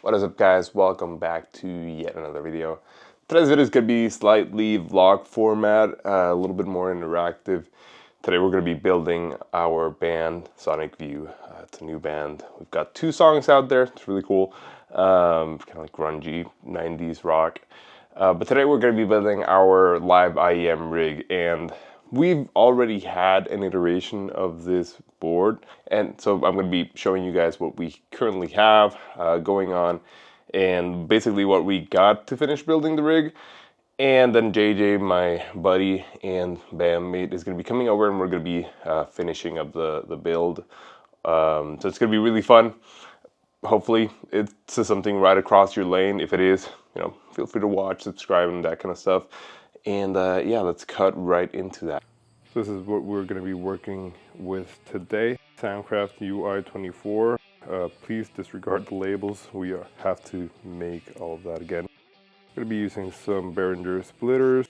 What is up, guys? Welcome back to yet another video. Today's video is going to be slightly vlog format, a little bit more interactive. Today we're going to be building our band, Sonic View. It's a new band. We've got 2 songs out there. It's really cool. Kind of like grungy 90s rock. But today we're going to be building our live IEM rig, and we've already had an iteration of this board, and so I'm going to be showing you guys what we currently have going on, and basically what we got to finish building the rig. And then JJ, my buddy and bandmate, is going to be coming over, and we're going to be finishing up the build. So it's going to be really fun. Hopefully it's something right across your lane. If it is, you know, feel free to watch, subscribe, and that kind of stuff. And yeah, let's cut right into that. This is what we're going to be working with today. Soundcraft UI24R. Please disregard the labels. We have to make all of that again. We're going to be using some Behringer Splitters.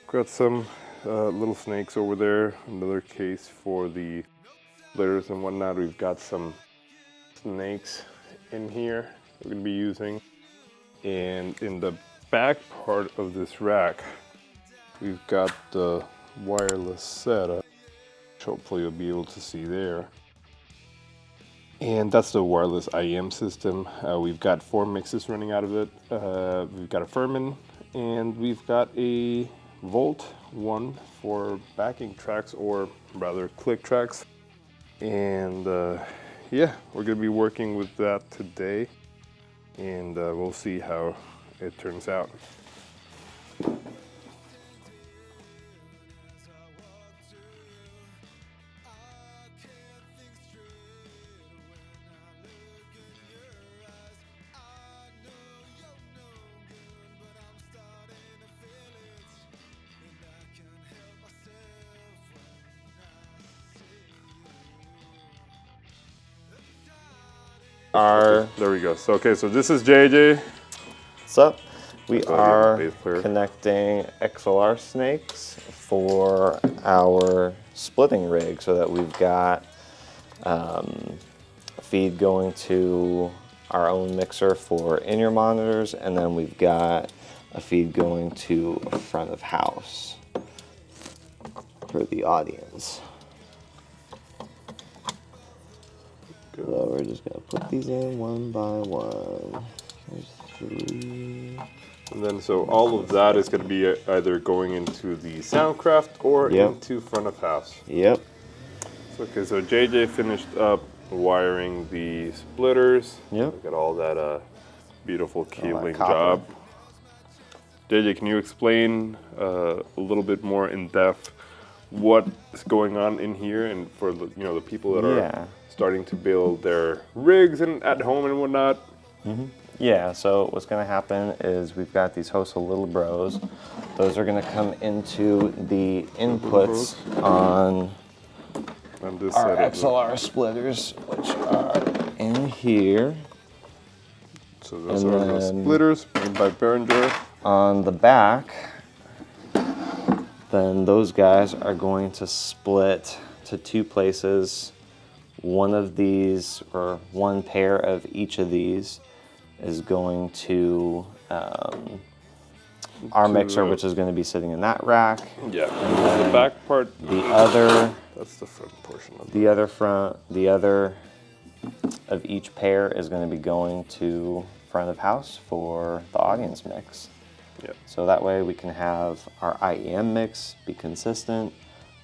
Got some little snakes over there. Another case for the splitters and whatnot. We've got some snakes in here we're going to be using. And in the back part of this rack, we've got the wireless setup, which hopefully you'll be able to see there. And that's the wireless IEM system. We've got 4 mixes running out of it. We've got a Furman, and we've got a Volt one for backing tracks, or rather click tracks. And yeah, we're going to be working with that today, and we'll see how it turns out. There we go. So okay, so this is JJ. What's up? We are connecting XLR snakes for our splitting rig, so that we've got a feed going to our own mixer for in-ear monitors, and then we've got a feed going to front of house for the audience. So we're just gonna put these in one by one. There's 3. And then so all of that is going to be either going into the Soundcraft or into front of house. Yep. So, okay, so JJ finished up wiring the splitters. Yep. Look at all that beautiful cabling job. JJ, can you explain a little bit more in depth what is going on in here, and for the, you know, the people that are starting to build their rigs and at home and whatnot? Yeah, so what's going to happen is we've got these hosts of little bros. Those are going to come into the inputs on this our XLR splitters, which are in here. So those are the splitters made by Behringer. On the back, then those guys are going to split to 2 places. One of these, or one pair of each of these, is going to our mixer, which is going to be sitting in that rack. Yeah, and the back part. The other. That's the front portion of the other front. The other of each pair is going to be going to front of house for the audience mix. Yeah. So that way we can have our IEM mix be consistent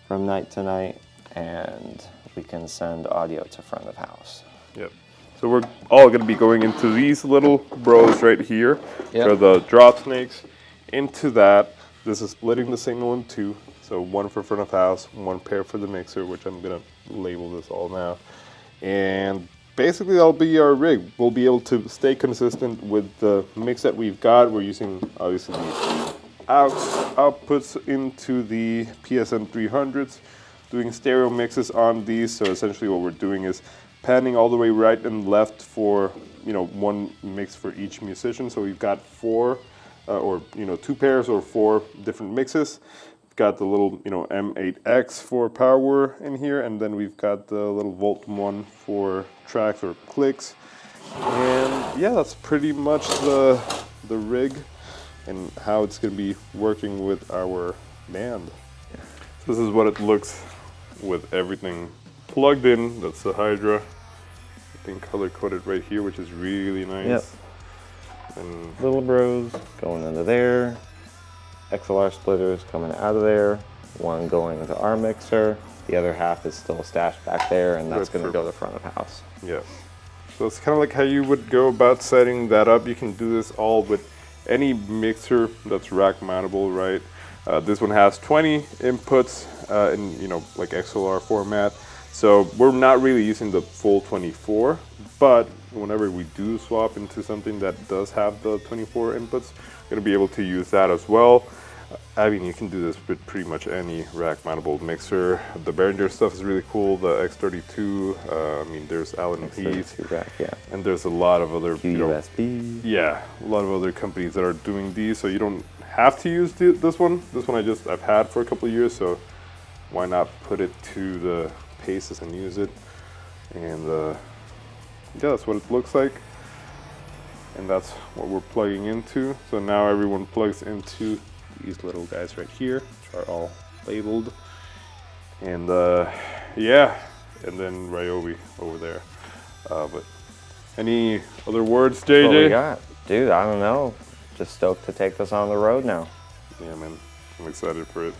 from night to night, and we can send audio to front of house. Yep. So we're all going to be going into these little bros right here for the drop snakes. Into that, this is splitting the signal in 2. So 1 for front of house, 1 pair for the mixer, which I'm going to label this all now. And basically that'll be our rig. We'll be able to stay consistent with the mix that we've got. We're using obviously the outputs into the PSM300s, doing stereo mixes on these. So essentially what we're doing is panning all the way right and left for, you know, 1 mix for each musician. So we've got 4 or, you know, 2 pairs or 4 different mixes. We've got the little, you know, M8X for power in here, and then we've got the little Volt one for tracks or clicks. And yeah, that's pretty much the rig and how it's going to be working with our band. So this is what it looks with everything plugged in. That's the Hydra. I think color coded right here, which is really nice. Yep. And little bros going into there. XLR splitters coming out of there. One going into our mixer. The other half is still stashed back there, and that's going to go to the front of house. Yeah. So it's kind of like how you would go about setting that up. You can do this all with any mixer that's rack mountable, right? This one has 20 inputs in, you know, like XLR format. So we're not really using the full 24, but whenever we do swap into something that does have the 24 inputs, we're going to be able to use that as well. I mean, you can do this with pretty much any rack mountable mixer. The Behringer stuff is really cool. The X32, I mean, there's Heath X32 Rack, yeah. And there's a lot of other USB. Yeah, a lot of other companies that are doing these, so you don't have to use this one. This one I've had for a couple of years, so why not put it to the paces and use it? And yeah, that's what it looks like. And that's what we're plugging into. So now everyone plugs into these little guys right here, which are all labeled. And yeah, and then Ryobi over there. But any other words, JJ? What we got? Dude, I don't know. Just stoked to take this on the road now. Yeah, man, I'm excited for it.